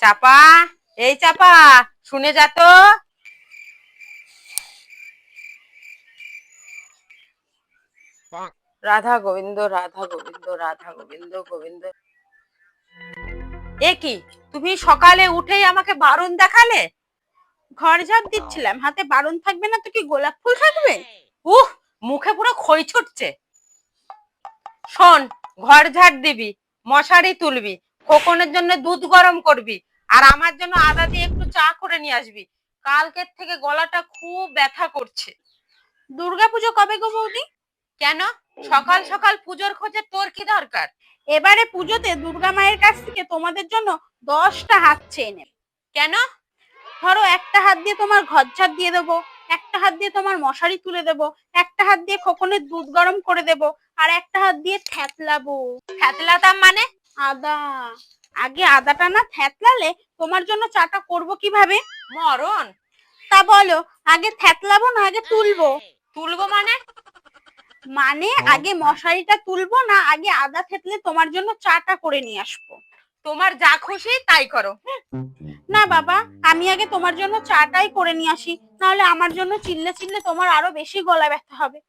চাপা, এই চাপা, শুনে যা তো। রাধা গোবিন্দ, রাধা গোবিন্দ, রাধা গোবিন্দ, গোবিন্দ। এ কি, তুমি সকালে উঠেই আমাকে বারণ দেখালে? ঘর ঝাড় দিচ্ছিলাম, হাতে বারণ থাকবে না তো কি গোলাপ ফুল থাকবে? উহ, মুখে পুরো খই ছুটছে। শোন, ঘর ঝাড় দিবি, মশারি তুলবি, খোকনের জন্য দুধ গরম করবি, আর আমার জন্য আদা দিয়ে একটু চা করে নিয়ে আসবি। কালকের থেকে গলাটা খুব ব্যথা করছে। দুর্গাপুজো কবে গো বৌদি? কেন, সকাল সকাল পুজোর খোঁজে তোর কি দরকার? এবারে পুজোতে দুর্গা মায়ের কাছ থেকে তোমাদের জন্য 10টা হাত চেয়ে নেব। কেন? ধরো, একটা হাত দিয়ে তোমার ঘর ঝাড় দিয়ে দেবো, একটা হাত দিয়ে তোমার মশারি তুলে দেবো, একটা হাত দিয়ে খোকনের দুধ গরম করে দেবো, আর একটা হাত দিয়ে থ্যাতলাবো। থ্যাতলাতাম মানে? আদা। আগে আদাটা না থ্যাতলালে তোমার জন্য চাটা করব কিভাবে? মরণ। তা বলো, আগে থ্যাতলাবো না আগে তুলবো? তুলবো মানে? মানে আগে মশারিটা তুলবো না আগে আদা থেতলে তোমার জন্য চাটা করে নিয়ে আসবো? তোমার যা খুশি তাই করো। না বাবা, আমি আগে তোমার জন্য চাটাই করে নিয়ে আসি, নাহলে আমার জন্য চিল্লে চিল্লে তোমার আরো বেশি গলা ব্যথা হবে।